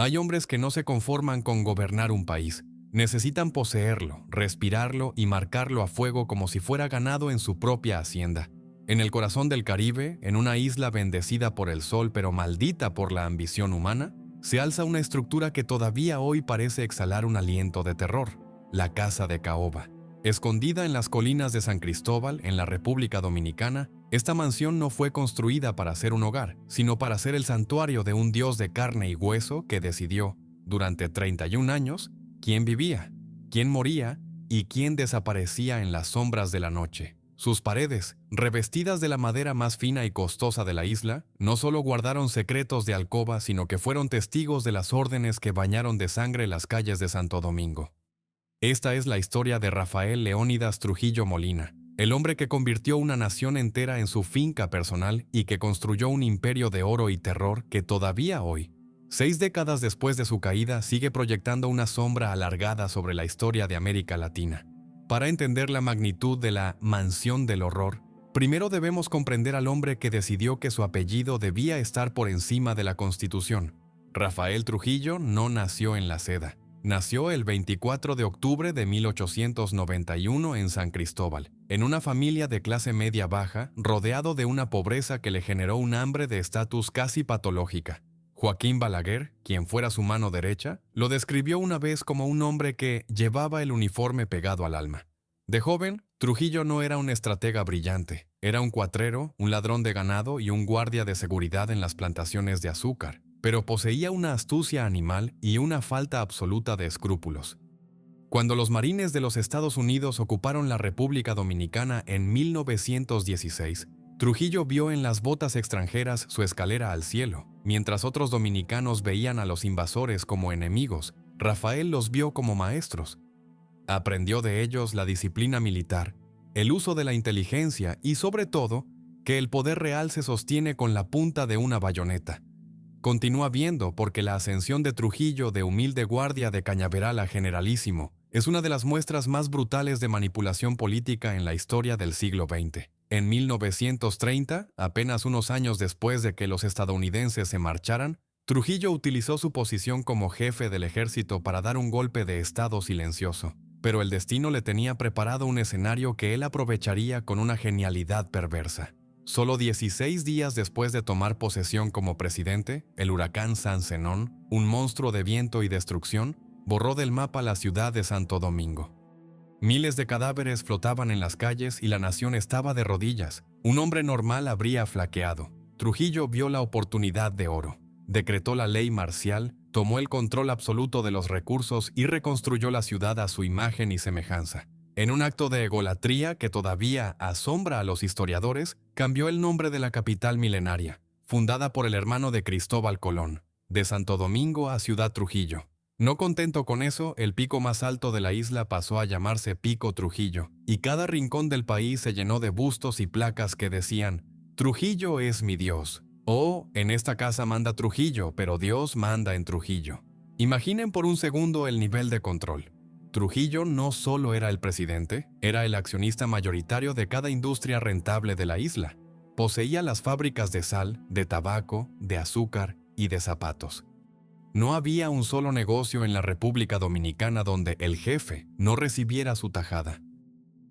Hay hombres que no se conforman con gobernar un país. Necesitan poseerlo, respirarlo y marcarlo a fuego como si fuera ganado en su propia hacienda. En el corazón del Caribe, en una isla bendecida por el sol pero maldita por la ambición humana, se alza una estructura que todavía hoy parece exhalar un aliento de terror: la Casa de Caoba. Escondida en las colinas de San Cristóbal, en la República Dominicana, esta mansión no fue construida para ser un hogar, sino para ser el santuario de un dios de carne y hueso que decidió, durante 31 años, quién vivía, quién moría y quién desaparecía en las sombras de la noche. Sus paredes, revestidas de la madera más fina y costosa de la isla, no solo guardaron secretos de alcoba, sino que fueron testigos de las órdenes que bañaron de sangre las calles de Santo Domingo. Esta es la historia de Rafael Leónidas Trujillo Molina, el hombre que convirtió una nación entera en su finca personal y que construyó un imperio de oro y terror que todavía hoy, 6 décadas después de su caída, sigue proyectando una sombra alargada sobre la historia de América Latina. Para entender la magnitud de la Mansión del Horror, primero debemos comprender al hombre que decidió que su apellido debía estar por encima de la Constitución. Rafael Trujillo no nació en la seda. Nació el 24 de octubre de 1891 en San Cristóbal, en una familia de clase media baja, rodeado de una pobreza que le generó un hambre de estatus casi patológica. Joaquín Balaguer, quien fuera su mano derecha, lo describió una vez como un hombre que llevaba el uniforme pegado al alma. De joven, Trujillo no era un estratega brillante, era un cuatrero, un ladrón de ganado y un guardia de seguridad en las plantaciones de azúcar, pero poseía una astucia animal y una falta absoluta de escrúpulos. Cuando los marines de los Estados Unidos ocuparon la República Dominicana en 1916, Trujillo vio en las botas extranjeras su escalera al cielo. Mientras otros dominicanos veían a los invasores como enemigos, Rafael los vio como maestros. Aprendió de ellos la disciplina militar, el uso de la inteligencia y, sobre todo, que el poder real se sostiene con la punta de una bayoneta. Continúa viendo porque la ascensión de Trujillo de humilde guardia de cañaveral a generalísimo es una de las muestras más brutales de manipulación política en la historia del siglo XX. En 1930, apenas unos años después de que los estadounidenses se marcharan, Trujillo utilizó su posición como jefe del ejército para dar un golpe de estado silencioso, pero el destino le tenía preparado un escenario que él aprovecharía con una genialidad perversa. Solo 16 días después de tomar posesión como presidente, el huracán San Zenón, un monstruo de viento y destrucción, borró del mapa la ciudad de Santo Domingo. Miles de cadáveres flotaban en las calles y la nación estaba de rodillas. Un hombre normal habría flaqueado. Trujillo vio la oportunidad de oro. Decretó la ley marcial, tomó el control absoluto de los recursos y reconstruyó la ciudad a su imagen y semejanza. En un acto de egolatría que todavía asombra a los historiadores, cambió el nombre de la capital milenaria, fundada por el hermano de Cristóbal Colón, de Santo Domingo a Ciudad Trujillo. No contento con eso, el pico más alto de la isla pasó a llamarse Pico Trujillo, y cada rincón del país se llenó de bustos y placas que decían: «Trujillo es mi Dios», o «En esta casa manda Trujillo, pero Dios manda en Trujillo». Imaginen por un segundo el nivel de control. Trujillo no solo era el presidente, era el accionista mayoritario de cada industria rentable de la isla. Poseía las fábricas de sal, de tabaco, de azúcar y de zapatos. No había un solo negocio en la República Dominicana donde el jefe no recibiera su tajada.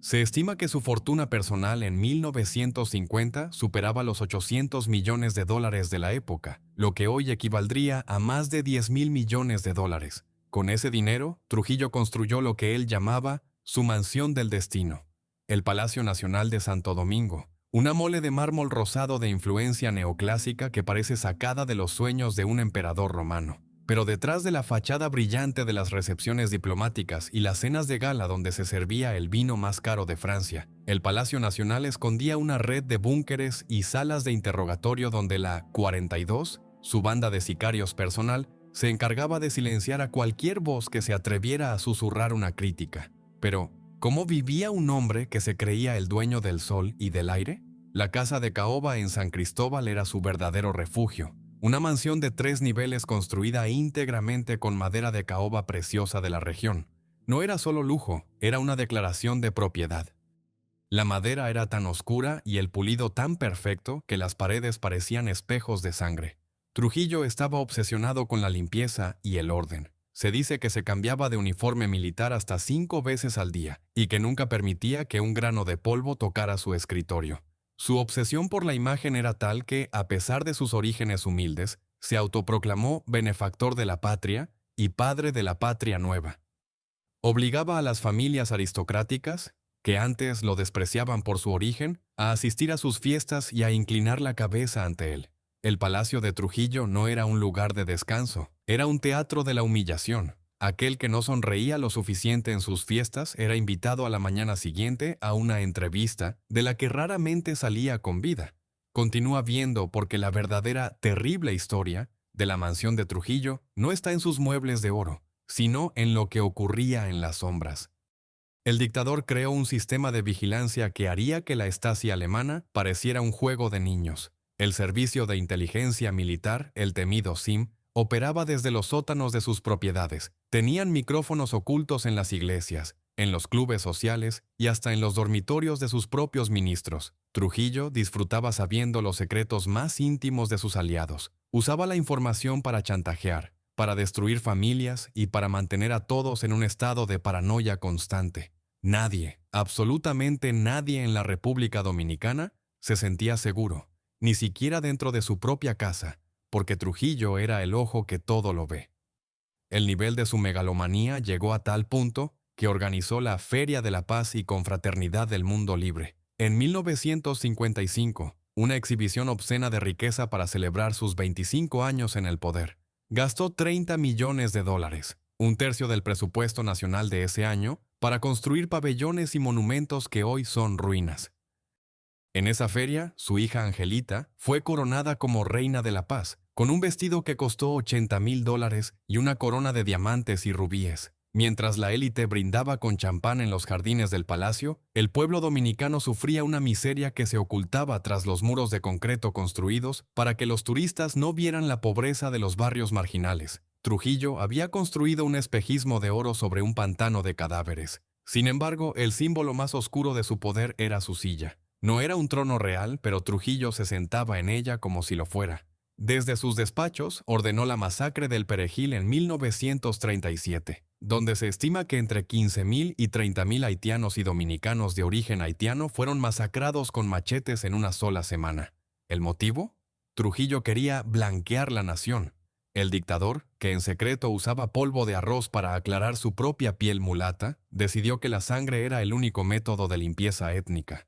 Se estima que su fortuna personal en 1950 superaba los 800 millones de dólares de la época, lo que hoy equivaldría a más de 10.000 millones de dólares. Con ese dinero, Trujillo construyó lo que él llamaba su mansión del destino, el Palacio Nacional de Santo Domingo, una mole de mármol rosado de influencia neoclásica que parece sacada de los sueños de un emperador romano. Pero detrás de la fachada brillante de las recepciones diplomáticas y las cenas de gala donde se servía el vino más caro de Francia, el Palacio Nacional escondía una red de búnkeres y salas de interrogatorio donde la 42, su banda de sicarios personal, se encargaba de silenciar a cualquier voz que se atreviera a susurrar una crítica. Pero, ¿cómo vivía un hombre que se creía el dueño del sol y del aire? La Casa de Caoba en San Cristóbal era su verdadero refugio. Una mansión de 3 niveles construida íntegramente con madera de caoba preciosa de la región. No era solo lujo, era una declaración de propiedad. La madera era tan oscura y el pulido tan perfecto que las paredes parecían espejos de sangre. Trujillo estaba obsesionado con la limpieza y el orden. Se dice que se cambiaba de uniforme militar hasta 5 veces al día y que nunca permitía que un grano de polvo tocara su escritorio. Su obsesión por la imagen era tal que, a pesar de sus orígenes humildes, se autoproclamó benefactor de la patria y padre de la patria nueva. Obligaba a las familias aristocráticas, que antes lo despreciaban por su origen, a asistir a sus fiestas y a inclinar la cabeza ante él. El Palacio de Trujillo no era un lugar de descanso, era un teatro de la humillación. Aquel que no sonreía lo suficiente en sus fiestas era invitado a la mañana siguiente a una entrevista de la que raramente salía con vida. Continúa viendo porque la verdadera terrible historia de la mansión de Trujillo no está en sus muebles de oro, sino en lo que ocurría en las sombras. El dictador creó un sistema de vigilancia que haría que la Stasi alemana pareciera un juego de niños. El servicio de inteligencia militar, el temido SIM, operaba desde los sótanos de sus propiedades. Tenían micrófonos ocultos en las iglesias, en los clubes sociales y hasta en los dormitorios de sus propios ministros. Trujillo disfrutaba sabiendo los secretos más íntimos de sus aliados. Usaba la información para chantajear, para destruir familias y para mantener a todos en un estado de paranoia constante. Nadie, absolutamente nadie en la República Dominicana se sentía seguro, ni siquiera dentro de su propia casa, porque Trujillo era el ojo que todo lo ve. El nivel de su megalomanía llegó a tal punto que organizó la Feria de la Paz y Confraternidad del Mundo Libre. En 1955, una exhibición obscena de riqueza para celebrar sus 25 años en el poder. Gastó $30 millones, un tercio del presupuesto nacional de ese año, para construir pabellones y monumentos que hoy son ruinas. En esa feria, su hija Angelita fue coronada como Reina de la Paz, con un vestido que costó $80,000 y una corona de diamantes y rubíes. Mientras la élite brindaba con champán en los jardines del palacio, el pueblo dominicano sufría una miseria que se ocultaba tras los muros de concreto construidos para que los turistas no vieran la pobreza de los barrios marginales. Trujillo había construido un espejismo de oro sobre un pantano de cadáveres. Sin embargo, el símbolo más oscuro de su poder era su silla. No era un trono real, pero Trujillo se sentaba en ella como si lo fuera. Desde sus despachos, ordenó la masacre del Perejil en 1937, donde se estima que entre 15,000 y 30,000 haitianos y dominicanos de origen haitiano fueron masacrados con machetes en una sola semana. ¿El motivo? Trujillo quería blanquear la nación. El dictador, que en secreto usaba polvo de arroz para aclarar su propia piel mulata, decidió que la sangre era el único método de limpieza étnica.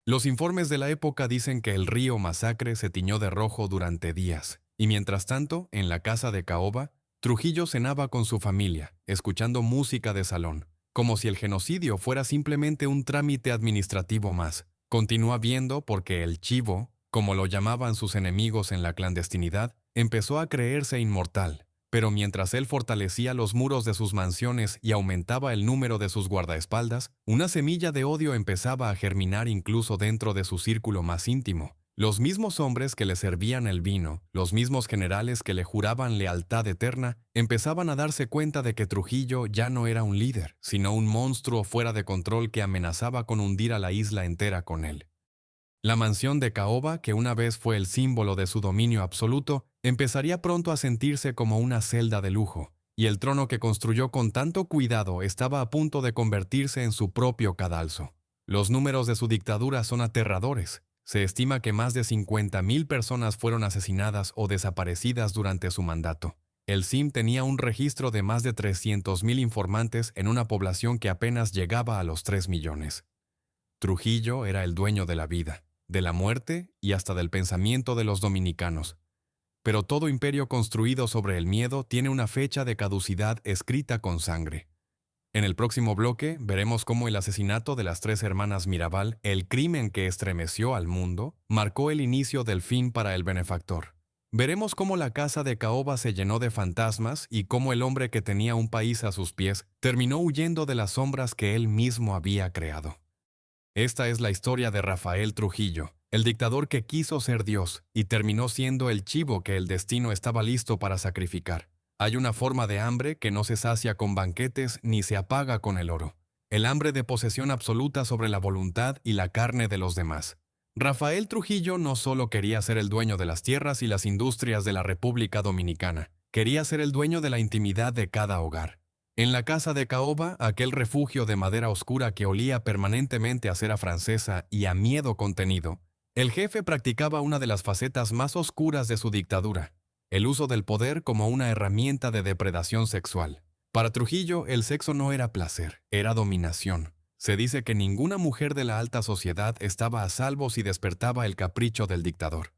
Los informes de la época dicen que el río Masacre se tiñó de rojo durante días, y mientras tanto, en la casa de Caoba, Trujillo cenaba con su familia, escuchando música de salón, como si el genocidio fuera simplemente un trámite administrativo más. Continúa viendo porque el chivo, como lo llamaban sus enemigos en la clandestinidad, empezó a creerse inmortal. Pero mientras él fortalecía los muros de sus mansiones y aumentaba el número de sus guardaespaldas, una semilla de odio empezaba a germinar incluso dentro de su círculo más íntimo. Los mismos hombres que le servían el vino, los mismos generales que le juraban lealtad eterna, empezaban a darse cuenta de que Trujillo ya no era un líder, sino un monstruo fuera de control que amenazaba con hundir a la isla entera con él. La mansión de Caoba, que una vez fue el símbolo de su dominio absoluto, empezaría pronto a sentirse como una celda de lujo, y el trono que construyó con tanto cuidado estaba a punto de convertirse en su propio cadalso. Los números de su dictadura son aterradores. Se estima que más de 50,000 personas fueron asesinadas o desaparecidas durante su mandato. El SIM tenía un registro de más de 300,000 informantes en una población que apenas llegaba a los 3 millones. Trujillo era el dueño de la vida, de la muerte y hasta del pensamiento de los dominicanos. Pero todo imperio construido sobre el miedo tiene una fecha de caducidad escrita con sangre. En el próximo bloque veremos cómo el asesinato de las 3 hermanas Mirabal, el crimen que estremeció al mundo, marcó el inicio del fin para el benefactor. Veremos cómo la casa de Caoba se llenó de fantasmas y cómo el hombre que tenía un país a sus pies terminó huyendo de las sombras que él mismo había creado. Esta es la historia de Rafael Trujillo, el dictador que quiso ser Dios y terminó siendo el chivo que el destino estaba listo para sacrificar. Hay una forma de hambre que no se sacia con banquetes ni se apaga con el oro. El hambre de posesión absoluta sobre la voluntad y la carne de los demás. Rafael Trujillo no solo quería ser el dueño de las tierras y las industrias de la República Dominicana, quería ser el dueño de la intimidad de cada hogar. En la casa de Caoba, aquel refugio de madera oscura que olía permanentemente a cera francesa y a miedo contenido, el jefe practicaba una de las facetas más oscuras de su dictadura, el uso del poder como una herramienta de depredación sexual. Para Trujillo, el sexo no era placer, era dominación. Se dice que ninguna mujer de la alta sociedad estaba a salvo si despertaba el capricho del dictador.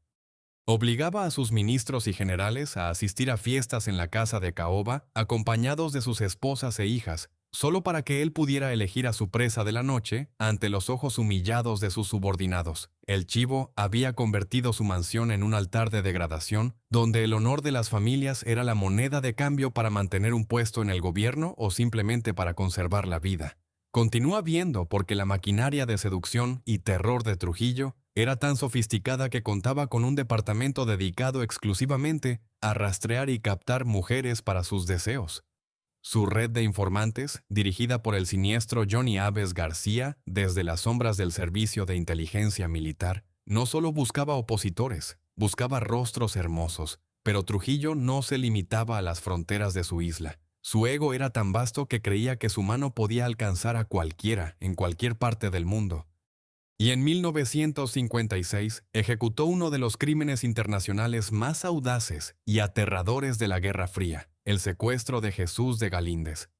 Obligaba a sus ministros y generales a asistir a fiestas en la casa de Caoba, acompañados de sus esposas e hijas, solo para que él pudiera elegir a su presa de la noche ante los ojos humillados de sus subordinados. El chivo había convertido su mansión en un altar de degradación, donde el honor de las familias era la moneda de cambio para mantener un puesto en el gobierno o simplemente para conservar la vida. Continúa viendo porque la maquinaria de seducción y terror de Trujillo era tan sofisticada que contaba con un departamento dedicado exclusivamente a rastrear y captar mujeres para sus deseos. Su red de informantes, dirigida por el siniestro Johnny Aves García desde las sombras del Servicio de Inteligencia Militar, no solo buscaba opositores, buscaba rostros hermosos, pero Trujillo no se limitaba a las fronteras de su isla. Su ego era tan vasto que creía que su mano podía alcanzar a cualquiera en cualquier parte del mundo. Y en 1956 ejecutó uno de los crímenes internacionales más audaces y aterradores de la Guerra Fría, el secuestro de Jesús de Galíndez.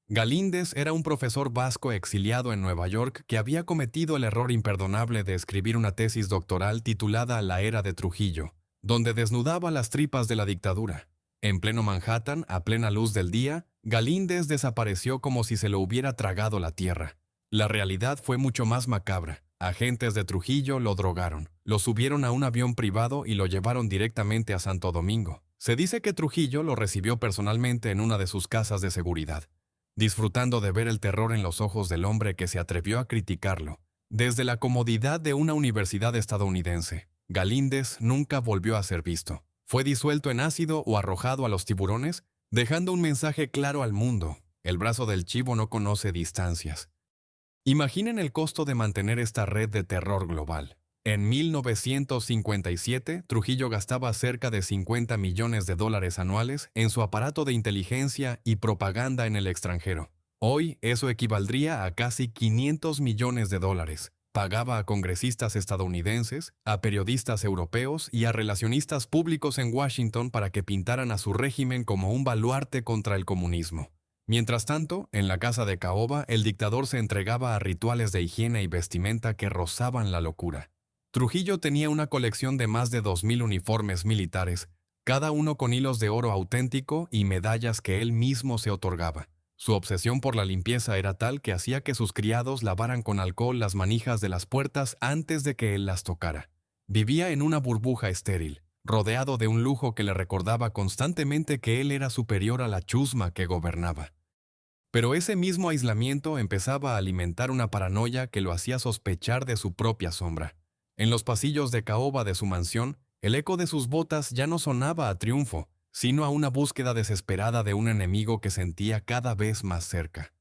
Galíndez era un profesor vasco exiliado en Nueva York que había cometido el error imperdonable de escribir una tesis doctoral titulada La Era de Trujillo, donde desnudaba las tripas de la dictadura. En pleno Manhattan, a plena luz del día, Galíndez desapareció como si se lo hubiera tragado la tierra. La realidad fue mucho más macabra. Agentes de Trujillo lo drogaron, lo subieron a un avión privado y lo llevaron directamente a Santo Domingo. Se dice que Trujillo lo recibió personalmente en una de sus casas de seguridad, disfrutando de ver el terror en los ojos del hombre que se atrevió a criticarlo. Desde la comodidad de una universidad estadounidense, Galíndez nunca volvió a ser visto. Fue disuelto en ácido o arrojado a los tiburones, dejando un mensaje claro al mundo: el brazo del chivo no conoce distancias. Imaginen el costo de mantener esta red de terror global. En 1957, Trujillo gastaba cerca de $50 millones anuales en su aparato de inteligencia y propaganda en el extranjero. Hoy, eso equivaldría a casi $500 millones. Pagaba a congresistas estadounidenses, a periodistas europeos y a relacionistas públicos en Washington para que pintaran a su régimen como un baluarte contra el comunismo. Mientras tanto, en la casa de Caoba, el dictador se entregaba a rituales de higiene y vestimenta que rozaban la locura. Trujillo tenía una colección de más de 2,000 uniformes militares, cada uno con hilos de oro auténtico y medallas que él mismo se otorgaba. Su obsesión por la limpieza era tal que hacía que sus criados lavaran con alcohol las manijas de las puertas antes de que él las tocara. Vivía en una burbuja estéril, rodeado de un lujo que le recordaba constantemente que él era superior a la chusma que gobernaba. Pero ese mismo aislamiento empezaba a alimentar una paranoia que lo hacía sospechar de su propia sombra. En los pasillos de caoba de su mansión, el eco de sus botas ya no sonaba a triunfo, sino a una búsqueda desesperada de un enemigo que sentía cada vez más cerca.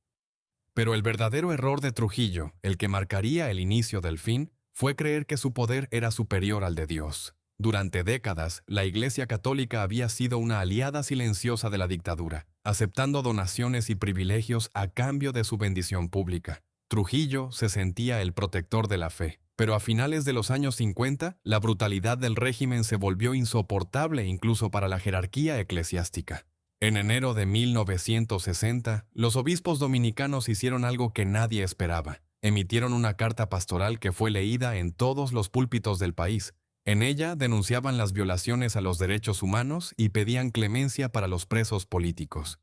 Pero el verdadero error de Trujillo, el que marcaría el inicio del fin, fue creer que su poder era superior al de Dios. Durante décadas, la Iglesia Católica había sido una aliada silenciosa de la dictadura, aceptando donaciones y privilegios a cambio de su bendición pública. Trujillo se sentía el protector de la fe, pero a finales de los años 50, la brutalidad del régimen se volvió insoportable incluso para la jerarquía eclesiástica. En enero de 1960, los obispos dominicanos hicieron algo que nadie esperaba. Emitieron una carta pastoral que fue leída en todos los púlpitos del país. En ella denunciaban las violaciones a los derechos humanos y pedían clemencia para los presos políticos.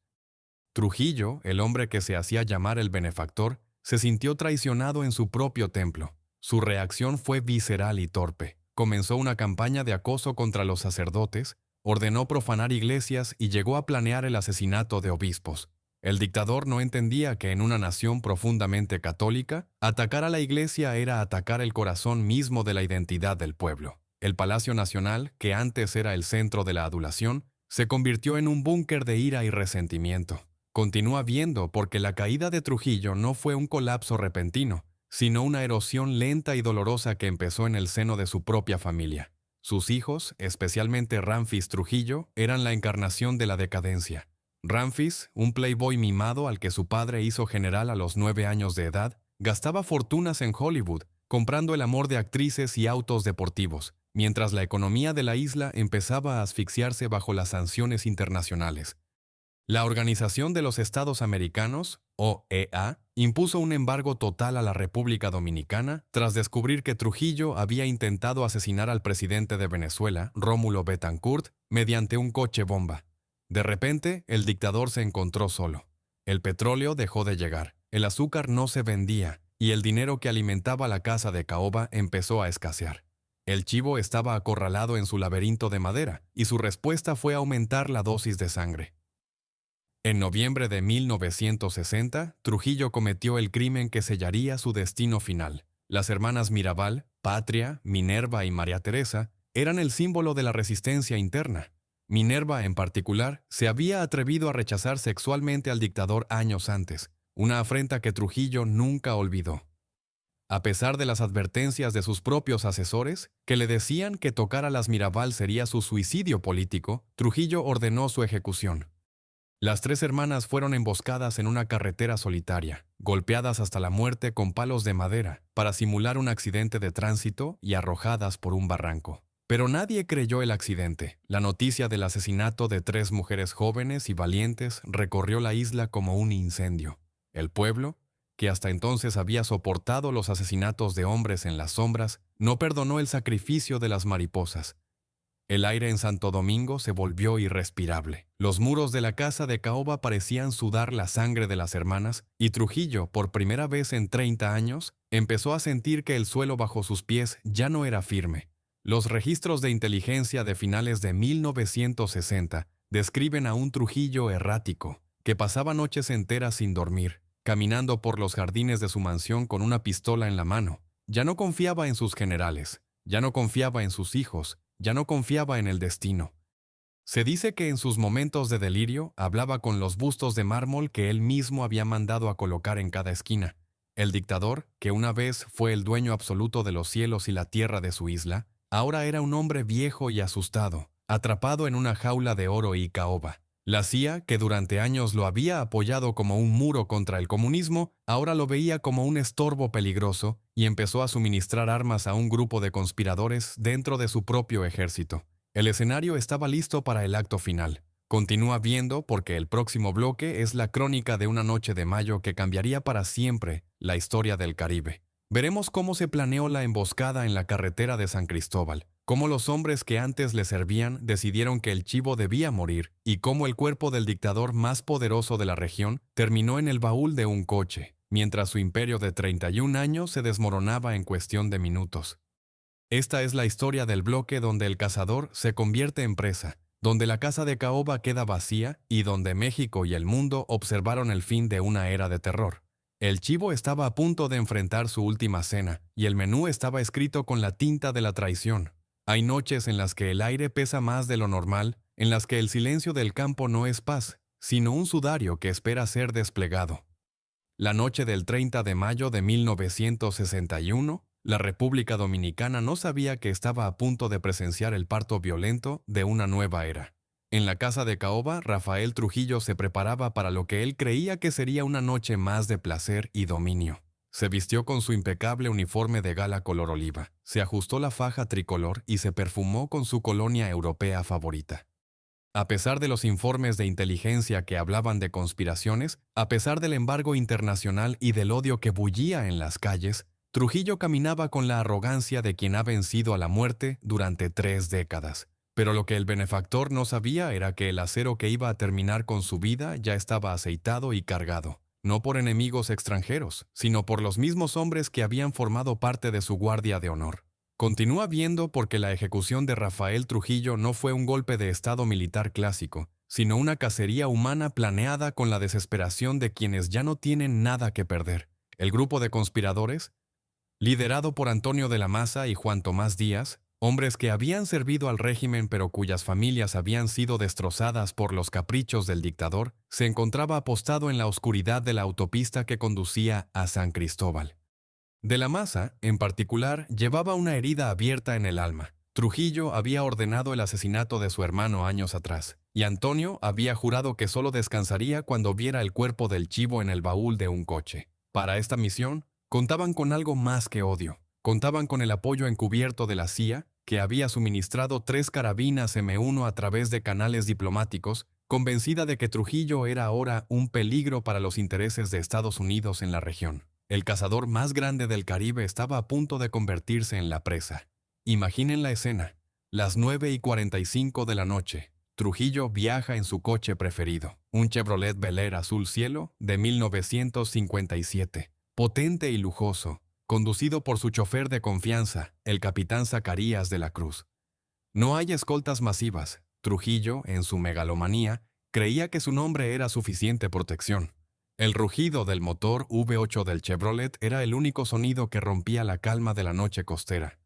Trujillo, el hombre que se hacía llamar el benefactor, se sintió traicionado en su propio templo. Su reacción fue visceral y torpe. Comenzó una campaña de acoso contra los sacerdotes, ordenó profanar iglesias y llegó a planear el asesinato de obispos. El dictador no entendía que en una nación profundamente católica, atacar a la iglesia era atacar el corazón mismo de la identidad del pueblo. El Palacio Nacional, que antes era el centro de la adulación, se convirtió en un búnker de ira y resentimiento. Continúa viendo porque la caída de Trujillo no fue un colapso repentino, sino una erosión lenta y dolorosa que empezó en el seno de su propia familia. Sus hijos, especialmente Ramfis Trujillo, eran la encarnación de la decadencia. Ramfis, un playboy mimado al que su padre hizo general a los 9 años de edad, gastaba fortunas en Hollywood, comprando el amor de actrices y autos deportivos, mientras la economía de la isla empezaba a asfixiarse bajo las sanciones internacionales. La Organización de los Estados Americanos, OEA, impuso un embargo total a la República Dominicana tras descubrir que Trujillo había intentado asesinar al presidente de Venezuela, Rómulo Betancourt, mediante un coche bomba. De repente, el dictador se encontró solo. El petróleo dejó de llegar, el azúcar no se vendía, y el dinero que alimentaba la casa de Caoba empezó a escasear. El chivo estaba acorralado en su laberinto de madera, y su respuesta fue aumentar la dosis de sangre. En noviembre de 1960, Trujillo cometió el crimen que sellaría su destino final. Las hermanas Mirabal, Patria, Minerva y María Teresa eran el símbolo de la resistencia interna. Minerva, en particular, se había atrevido a rechazar sexualmente al dictador años antes, una afrenta que Trujillo nunca olvidó. A pesar de las advertencias de sus propios asesores, que le decían que tocar a las Mirabal sería su suicidio político, Trujillo ordenó su ejecución. Las 3 hermanas fueron emboscadas en una carretera solitaria, golpeadas hasta la muerte con palos de madera para simular un accidente de tránsito y arrojadas por un barranco. Pero nadie creyó el accidente. La noticia del asesinato de 3 mujeres jóvenes y valientes recorrió la isla como un incendio. El pueblo, que hasta entonces había soportado los asesinatos de hombres en las sombras, no perdonó el sacrificio de las mariposas. El aire en Santo Domingo se volvió irrespirable. Los muros de la casa de Caoba parecían sudar la sangre de las hermanas, y Trujillo, por primera vez en 30 años, empezó a sentir que el suelo bajo sus pies ya no era firme. Los registros de inteligencia de finales de 1960 describen a un Trujillo errático, que pasaba noches enteras sin dormir, caminando por los jardines de su mansión con una pistola en la mano. Ya no confiaba en sus generales, ya no confiaba en sus hijos, ya no confiaba en el destino. Se dice que en sus momentos de delirio hablaba con los bustos de mármol que él mismo había mandado a colocar en cada esquina. El dictador, que una vez fue el dueño absoluto de los cielos y la tierra de su isla, ahora era un hombre viejo y asustado, atrapado en una jaula de oro y caoba. La CIA, que durante años lo había apoyado como un muro contra el comunismo, ahora lo veía como un estorbo peligroso y empezó a suministrar armas a un grupo de conspiradores dentro de su propio ejército. El escenario estaba listo para el acto final. Continúa viendo porque el próximo bloque es la crónica de una noche de mayo que cambiaría para siempre la historia del Caribe. Veremos cómo se planeó la emboscada en la carretera de San Cristóbal, cómo los hombres que antes le servían decidieron que el chivo debía morir y cómo el cuerpo del dictador más poderoso de la región terminó en el baúl de un coche, mientras su imperio de 31 años se desmoronaba en cuestión de minutos. Esta es la historia del bloque donde el cazador se convierte en presa, donde la casa de Caoba queda vacía y donde México y el mundo observaron el fin de una era de terror. El chivo estaba a punto de enfrentar su última cena y el menú estaba escrito con la tinta de la traición. Hay noches en las que el aire pesa más de lo normal, en las que el silencio del campo no es paz, sino un sudario que espera ser desplegado. La noche del 30 de mayo de 1961, la República Dominicana no sabía que estaba a punto de presenciar el parto violento de una nueva era. En la casa de Caoba, Rafael Trujillo se preparaba para lo que él creía que sería una noche más de placer y dominio. Se vistió con su impecable uniforme de gala color oliva, se ajustó la faja tricolor y se perfumó con su colonia europea favorita. A pesar de los informes de inteligencia que hablaban de conspiraciones, a pesar del embargo internacional y del odio que bullía en las calles, Trujillo caminaba con la arrogancia de quien ha vencido a la muerte durante 3 décadas. Pero lo que el benefactor no sabía era que el acero que iba a terminar con su vida ya estaba aceitado y cargado, no por enemigos extranjeros, sino por los mismos hombres que habían formado parte de su guardia de honor. Continúa viendo porque la ejecución de Rafael Trujillo no fue un golpe de estado militar clásico, sino una cacería humana planeada con la desesperación de quienes ya no tienen nada que perder. El grupo de conspiradores, liderado por Antonio de la Maza y Juan Tomás Díaz, hombres que habían servido al régimen pero cuyas familias habían sido destrozadas por los caprichos del dictador, se encontraba apostado en la oscuridad de la autopista que conducía a San Cristóbal. De la Maza, en particular, llevaba una herida abierta en el alma. Trujillo había ordenado el asesinato de su hermano años atrás, y Antonio había jurado que solo descansaría cuando viera el cuerpo del chivo en el baúl de un coche. Para esta misión, contaban con algo más que odio. Contaban con el apoyo encubierto de la CIA, que había suministrado 3 carabinas M1 a través de canales diplomáticos, convencida de que Trujillo era ahora un peligro para los intereses de Estados Unidos en la región. El cazador más grande del Caribe estaba a punto de convertirse en la presa. Imaginen la escena. Las 9:45 de la noche. Trujillo viaja en su coche preferido, un Chevrolet Bel Air azul cielo de 1957, potente y lujoso, conducido por su chofer de confianza, el capitán Zacarías de la Cruz. No hay escoltas masivas. Trujillo, en su megalomanía, creía que su nombre era suficiente protección. El rugido del motor V8 del Chevrolet era el único sonido que rompía la calma de la noche costera.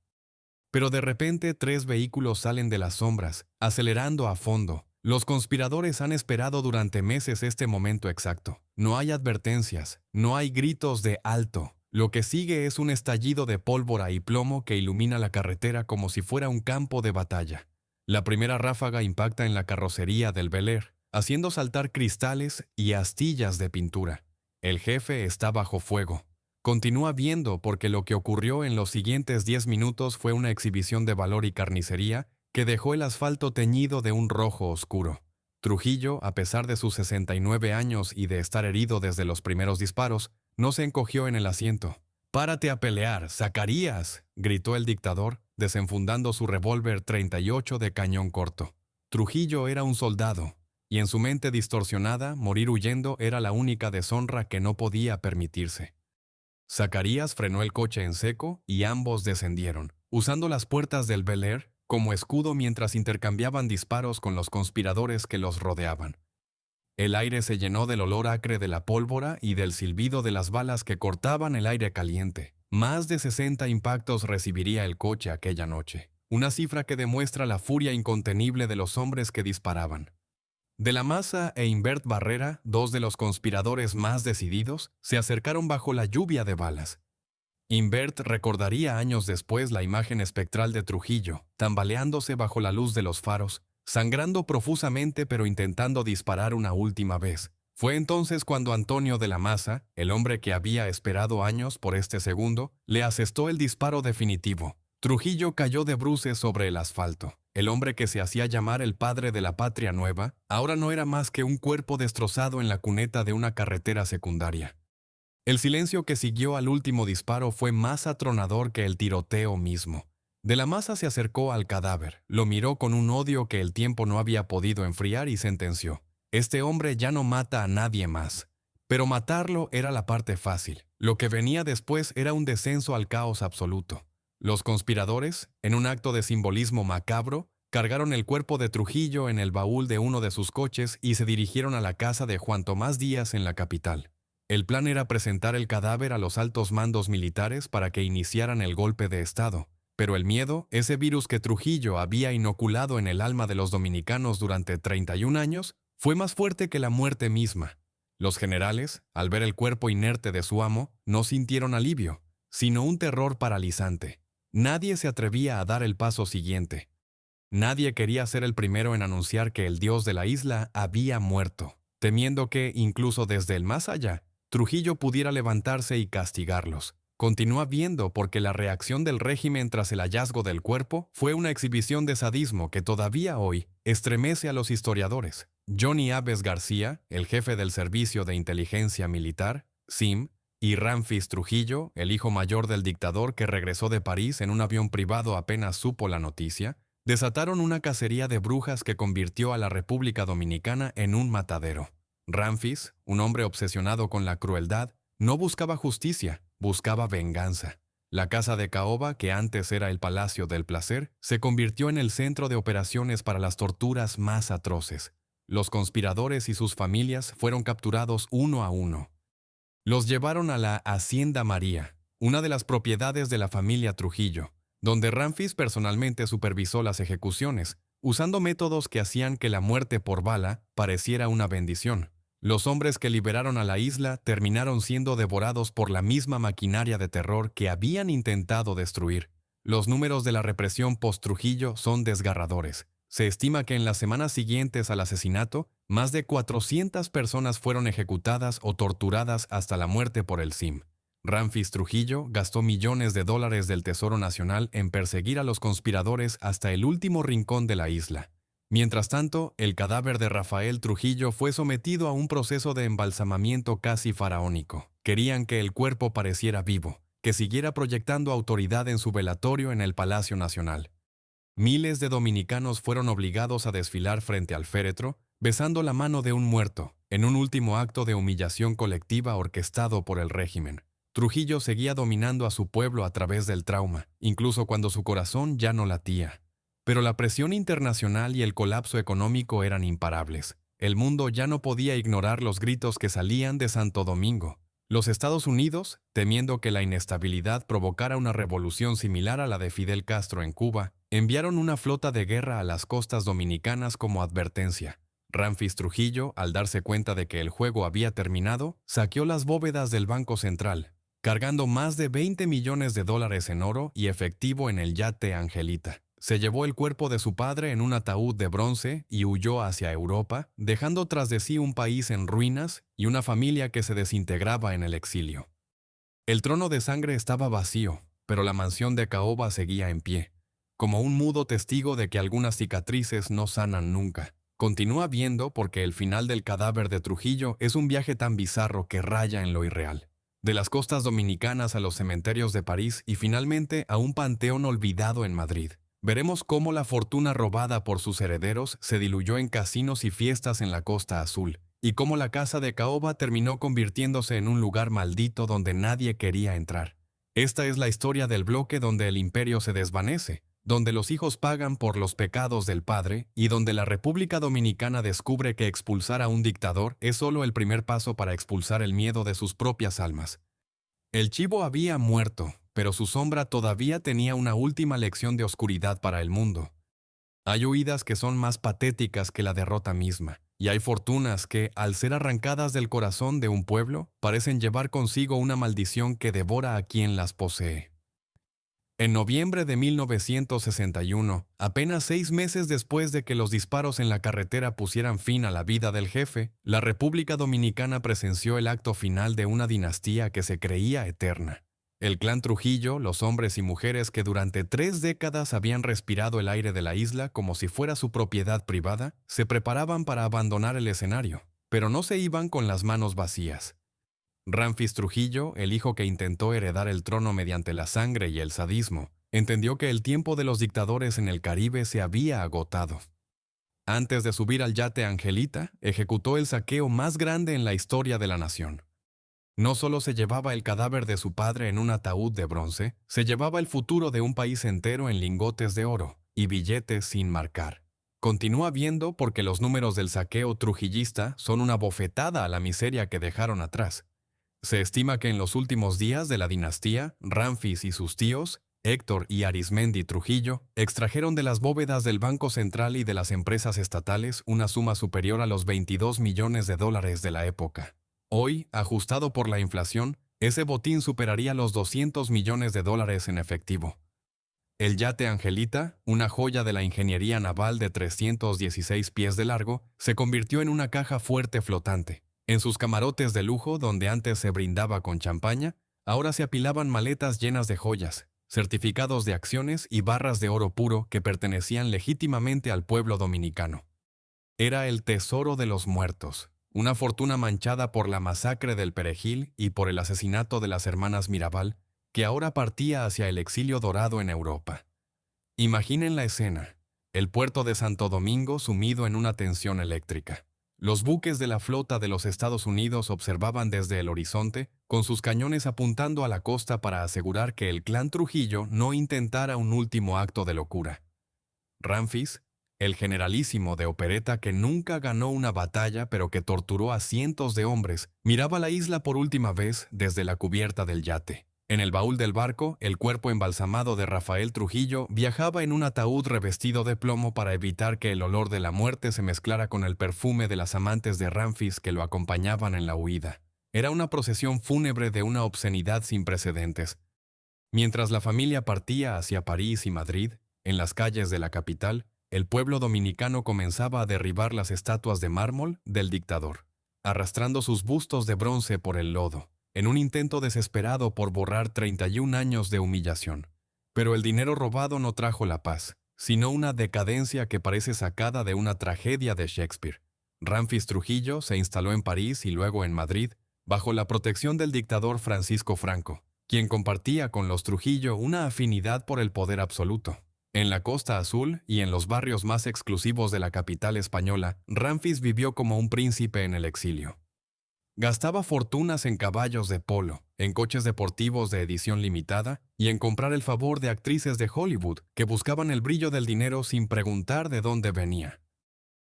Pero de repente 3 vehículos salen de las sombras, acelerando a fondo. Los conspiradores han esperado durante meses este momento exacto. No hay advertencias, no hay gritos de alto. Lo que sigue es un estallido de pólvora y plomo que ilumina la carretera como si fuera un campo de batalla. La primera ráfaga impacta en la carrocería del Bel Air, haciendo saltar cristales y astillas de pintura. El jefe está bajo fuego. Continúa viendo porque lo que ocurrió en los siguientes 10 minutos fue una exhibición de valor y carnicería que dejó el asfalto teñido de un rojo oscuro. Trujillo, a pesar de sus 69 años y de estar herido desde los primeros disparos, no se encogió en el asiento. «¡Párate a pelear, Zacarías!», gritó el dictador, desenfundando su revólver 38 de cañón corto. Trujillo era un soldado, y en su mente distorsionada, morir huyendo era la única deshonra que no podía permitirse. Zacarías frenó el coche en seco y ambos descendieron, usando las puertas del Bel Air como escudo mientras intercambiaban disparos con los conspiradores que los rodeaban. El aire se llenó del olor acre de la pólvora y del silbido de las balas que cortaban el aire caliente. Más de 60 impactos recibiría el coche aquella noche, una cifra que demuestra la furia incontenible de los hombres que disparaban. De la Maza e Invert Barrera, 2 de los conspiradores más decididos, se acercaron bajo la lluvia de balas. Invert recordaría años después la imagen espectral de Trujillo, tambaleándose bajo la luz de los faros, sangrando profusamente pero intentando disparar una última vez. Fue entonces cuando Antonio de la Maza, el hombre que había esperado años por este segundo, le asestó el disparo definitivo. Trujillo cayó de bruces sobre el asfalto. El hombre que se hacía llamar el padre de la patria nueva, ahora no era más que un cuerpo destrozado en la cuneta de una carretera secundaria. El silencio que siguió al último disparo fue más atronador que el tiroteo mismo. De la Maza se acercó al cadáver, lo miró con un odio que el tiempo no había podido enfriar y sentenció: «Este hombre ya no mata a nadie más». Pero matarlo era la parte fácil. Lo que venía después era un descenso al caos absoluto. Los conspiradores, en un acto de simbolismo macabro, cargaron el cuerpo de Trujillo en el baúl de uno de sus coches y se dirigieron a la casa de Juan Tomás Díaz en la capital. El plan era presentar el cadáver a los altos mandos militares para que iniciaran el golpe de Estado. Pero el miedo, ese virus que Trujillo había inoculado en el alma de los dominicanos durante 31 años, fue más fuerte que la muerte misma. Los generales, al ver el cuerpo inerte de su amo, no sintieron alivio, sino un terror paralizante. Nadie se atrevía a dar el paso siguiente. Nadie quería ser el primero en anunciar que el dios de la isla había muerto, temiendo que, incluso desde el más allá, Trujillo pudiera levantarse y castigarlos. Continúa viendo porque la reacción del régimen tras el hallazgo del cuerpo fue una exhibición de sadismo que todavía hoy estremece a los historiadores. Johnny Aves García, el jefe del Servicio de Inteligencia Militar, SIM, y Ramfis Trujillo, el hijo mayor del dictador que regresó de París en un avión privado apenas supo la noticia, desataron una cacería de brujas que convirtió a la República Dominicana en un matadero. Ramfis, un hombre obsesionado con la crueldad, no buscaba justicia, buscaba venganza. La casa de Caoba, que antes era el Palacio del Placer, se convirtió en el centro de operaciones para las torturas más atroces. Los conspiradores y sus familias fueron capturados uno a uno. Los llevaron a la Hacienda María, una de las propiedades de la familia Trujillo, donde Ramfis personalmente supervisó las ejecuciones, usando métodos que hacían que la muerte por bala pareciera una bendición. Los hombres que liberaron a la isla terminaron siendo devorados por la misma maquinaria de terror que habían intentado destruir. Los números de la represión post-Trujillo son desgarradores. Se estima que en las semanas siguientes al asesinato, más de 400 personas fueron ejecutadas o torturadas hasta la muerte por el SIM. Ramfis Trujillo gastó millones de dólares del Tesoro Nacional en perseguir a los conspiradores hasta el último rincón de la isla. Mientras tanto, el cadáver de Rafael Trujillo fue sometido a un proceso de embalsamamiento casi faraónico. Querían que el cuerpo pareciera vivo, que siguiera proyectando autoridad en su velatorio en el Palacio Nacional. Miles de dominicanos fueron obligados a desfilar frente al féretro, besando la mano de un muerto, en un último acto de humillación colectiva orquestado por el régimen. Trujillo seguía dominando a su pueblo a través del trauma, incluso cuando su corazón ya no latía. Pero la presión internacional y el colapso económico eran imparables. El mundo ya no podía ignorar los gritos que salían de Santo Domingo. Los Estados Unidos, temiendo que la inestabilidad provocara una revolución similar a la de Fidel Castro en Cuba, enviaron una flota de guerra a las costas dominicanas como advertencia. Ramfis Trujillo, al darse cuenta de que el juego había terminado, saqueó las bóvedas del Banco Central, cargando más de 20 millones de dólares en oro y efectivo en el yate Angelita. Se llevó el cuerpo de su padre en un ataúd de bronce y huyó hacia Europa, dejando tras de sí un país en ruinas y una familia que se desintegraba en el exilio. El trono de sangre estaba vacío, pero la mansión de Caoba seguía en pie, como un mudo testigo de que algunas cicatrices no sanan nunca. Continúa viendo porque el final del cadáver de Trujillo es un viaje tan bizarro que raya en lo irreal. De las costas dominicanas a los cementerios de París y finalmente a un panteón olvidado en Madrid. Veremos cómo la fortuna robada por sus herederos se diluyó en casinos y fiestas en la Costa Azul, y cómo la casa de Caoba terminó convirtiéndose en un lugar maldito donde nadie quería entrar. Esta es la historia del bloque donde el imperio se desvanece, donde los hijos pagan por los pecados del padre y donde la República Dominicana descubre que expulsar a un dictador es solo el primer paso para expulsar el miedo de sus propias almas. El chivo había muerto, pero su sombra todavía tenía una última lección de oscuridad para el mundo. Hay huidas que son más patéticas que la derrota misma, y hay fortunas que, al ser arrancadas del corazón de un pueblo, parecen llevar consigo una maldición que devora a quien las posee. En noviembre de 1961, apenas 6 meses después de que los disparos en la carretera pusieran fin a la vida del jefe, la República Dominicana presenció el acto final de una dinastía que se creía eterna. El clan Trujillo, los hombres y mujeres que durante 3 décadas habían respirado el aire de la isla como si fuera su propiedad privada, se preparaban para abandonar el escenario, pero no se iban con las manos vacías. Ramfis Trujillo, el hijo que intentó heredar el trono mediante la sangre y el sadismo, entendió que el tiempo de los dictadores en el Caribe se había agotado. Antes de subir al yate Angelita, ejecutó el saqueo más grande en la historia de la nación. No solo se llevaba el cadáver de su padre en un ataúd de bronce, se llevaba el futuro de un país entero en lingotes de oro y billetes sin marcar. Continúa viendo porque los números del saqueo trujillista son una bofetada a la miseria que dejaron atrás. Se estima que en los últimos días de la dinastía, Ramfis y sus tíos, Héctor y Arismendi Trujillo, extrajeron de las bóvedas del Banco Central y de las empresas estatales una suma superior a los 22 millones de dólares de la época. Hoy, ajustado por la inflación, ese botín superaría los 200 millones de dólares en efectivo. El yate Angelita, una joya de la ingeniería naval de 316 pies de largo, se convirtió en una caja fuerte flotante. En sus camarotes de lujo, donde antes se brindaba con champaña, ahora se apilaban maletas llenas de joyas, certificados de acciones y barras de oro puro que pertenecían legítimamente al pueblo dominicano. Era el tesoro de los muertos, una fortuna manchada por la masacre del Perejil y por el asesinato de las hermanas Mirabal, que ahora partía hacia el exilio dorado en Europa. Imaginen la escena, el puerto de Santo Domingo sumido en una tensión eléctrica. Los buques de la flota de los Estados Unidos observaban desde el horizonte, con sus cañones apuntando a la costa para asegurar que el clan Trujillo no intentara un último acto de locura. Ramfis, el generalísimo de opereta que nunca ganó una batalla pero que torturó a cientos de hombres, miraba la isla por última vez desde la cubierta del yate. En el baúl del barco, el cuerpo embalsamado de Rafael Trujillo viajaba en un ataúd revestido de plomo para evitar que el olor de la muerte se mezclara con el perfume de las amantes de Ramfis que lo acompañaban en la huida. Era una procesión fúnebre de una obscenidad sin precedentes. Mientras la familia partía hacia París y Madrid, en las calles de la capital, el pueblo dominicano comenzaba a derribar las estatuas de mármol del dictador, arrastrando sus bustos de bronce por el lodo, en un intento desesperado por borrar 31 años de humillación. Pero el dinero robado no trajo la paz, sino una decadencia que parece sacada de una tragedia de Shakespeare. Ramfis Trujillo se instaló en París y luego en Madrid, bajo la protección del dictador Francisco Franco, quien compartía con los Trujillo una afinidad por el poder absoluto. En la Costa Azul y en los barrios más exclusivos de la capital española, Ramfis vivió como un príncipe en el exilio. Gastaba fortunas en caballos de polo, en coches deportivos de edición limitada y en comprar el favor de actrices de Hollywood que buscaban el brillo del dinero sin preguntar de dónde venía.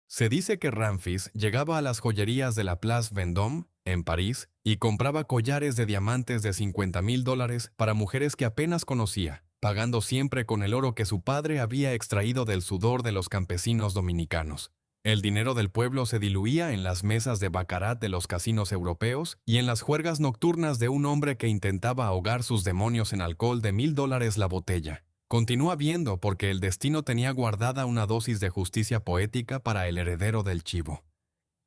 Se dice que Ramfis llegaba a las joyerías de la Place Vendôme, en París, y compraba collares de diamantes de $50,000 para mujeres que apenas conocía, pagando siempre con el oro que su padre había extraído del sudor de los campesinos dominicanos. El dinero del pueblo se diluía en las mesas de baccarat de los casinos europeos y en las juergas nocturnas de un hombre que intentaba ahogar sus demonios en alcohol de $1,000 la botella. Continúa viendo porque el destino tenía guardada una dosis de justicia poética para el heredero del chivo.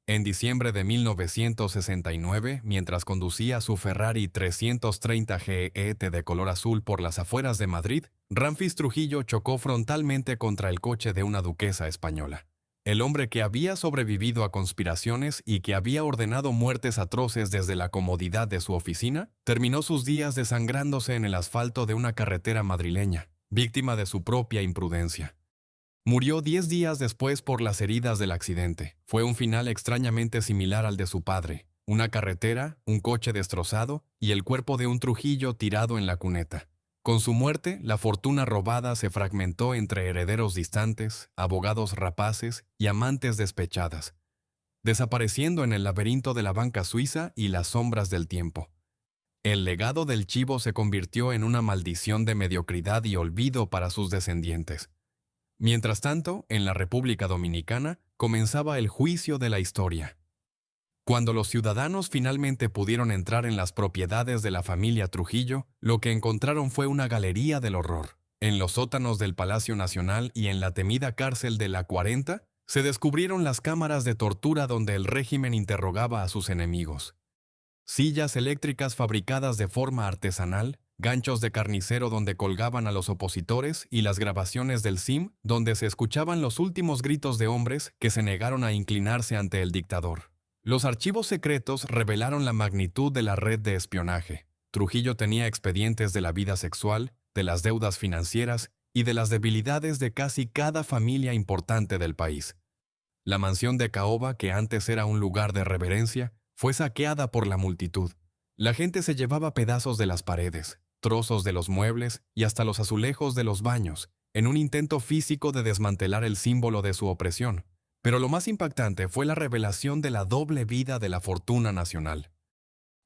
En diciembre de 1969, mientras conducía su Ferrari 330 GT de color azul por las afueras de Madrid, Ramfis Trujillo chocó frontalmente contra el coche de una duquesa española. El hombre que había sobrevivido a conspiraciones y que había ordenado muertes atroces desde la comodidad de su oficina, terminó sus días desangrándose en el asfalto de una carretera madrileña, víctima de su propia imprudencia. Murió 10 días después por las heridas del accidente. Fue un final extrañamente similar al de su padre: una carretera, un coche destrozado y el cuerpo de un Trujillo tirado en la cuneta. Con su muerte, la fortuna robada se fragmentó entre herederos distantes, abogados rapaces y amantes despechadas, desapareciendo en el laberinto de la banca suiza y las sombras del tiempo. El legado del chivo se convirtió en una maldición de mediocridad y olvido para sus descendientes. Mientras tanto, en la República Dominicana comenzaba el juicio de la historia. Cuando los ciudadanos finalmente pudieron entrar en las propiedades de la familia Trujillo, lo que encontraron fue una galería del horror. En los sótanos del Palacio Nacional y en la temida cárcel de la 40, se descubrieron las cámaras de tortura donde el régimen interrogaba a sus enemigos. Sillas eléctricas fabricadas de forma artesanal, ganchos de carnicero donde colgaban a los opositores y las grabaciones del CIM donde se escuchaban los últimos gritos de hombres que se negaron a inclinarse ante el dictador. Los archivos secretos revelaron la magnitud de la red de espionaje. Trujillo tenía expedientes de la vida sexual, de las deudas financieras y de las debilidades de casi cada familia importante del país. La mansión de Caoba, que antes era un lugar de reverencia, fue saqueada por la multitud. La gente se llevaba pedazos de las paredes, trozos de los muebles y hasta los azulejos de los baños, en un intento físico de desmantelar el símbolo de su opresión. Pero lo más impactante fue la revelación de la doble vida de la fortuna nacional.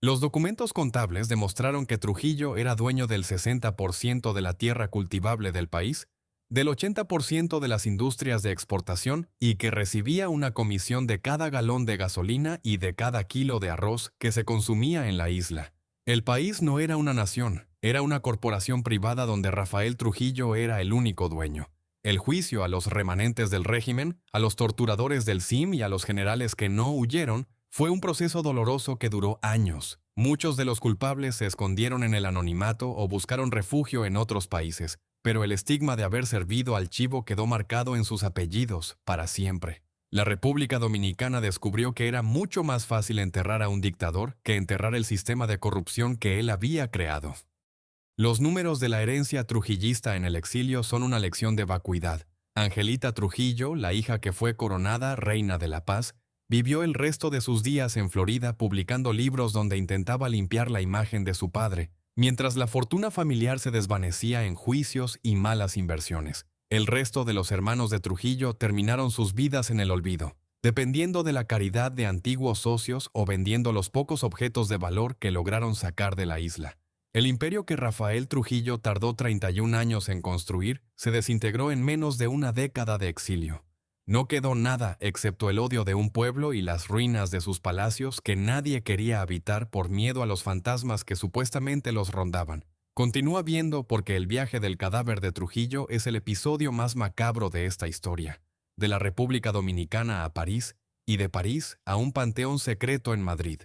Los documentos contables demostraron que Trujillo era dueño del 60% de la tierra cultivable del país, del 80% de las industrias de exportación y que recibía una comisión de cada galón de gasolina y de cada kilo de arroz que se consumía en la isla. El país no era una nación, era una corporación privada donde Rafael Trujillo era el único dueño. El juicio a los remanentes del régimen, a los torturadores del CIM y a los generales que no huyeron, fue un proceso doloroso que duró años. Muchos de los culpables se escondieron en el anonimato o buscaron refugio en otros países, pero el estigma de haber servido al chivo quedó marcado en sus apellidos para siempre. La República Dominicana descubrió que era mucho más fácil enterrar a un dictador que enterrar el sistema de corrupción que él había creado. Los números de la herencia trujillista en el exilio son una lección de vacuidad. Angelita Trujillo, la hija que fue coronada reina de la paz, vivió el resto de sus días en Florida publicando libros donde intentaba limpiar la imagen de su padre, mientras la fortuna familiar se desvanecía en juicios y malas inversiones. El resto de los hermanos de Trujillo terminaron sus vidas en el olvido, dependiendo de la caridad de antiguos socios o vendiendo los pocos objetos de valor que lograron sacar de la isla. El imperio que Rafael Trujillo tardó 31 años en construir se desintegró en menos de una década de exilio. No quedó nada excepto el odio de un pueblo y las ruinas de sus palacios que nadie quería habitar por miedo a los fantasmas que supuestamente los rondaban. Continúa viendo porque el viaje del cadáver de Trujillo es el episodio más macabro de esta historia. De la República Dominicana a París y de París a un panteón secreto en Madrid.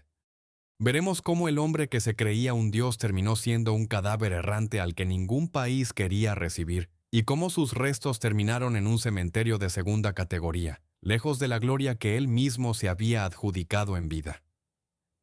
Veremos cómo el hombre que se creía un dios terminó siendo un cadáver errante al que ningún país quería recibir, y cómo sus restos terminaron en un cementerio de segunda categoría, lejos de la gloria que él mismo se había adjudicado en vida.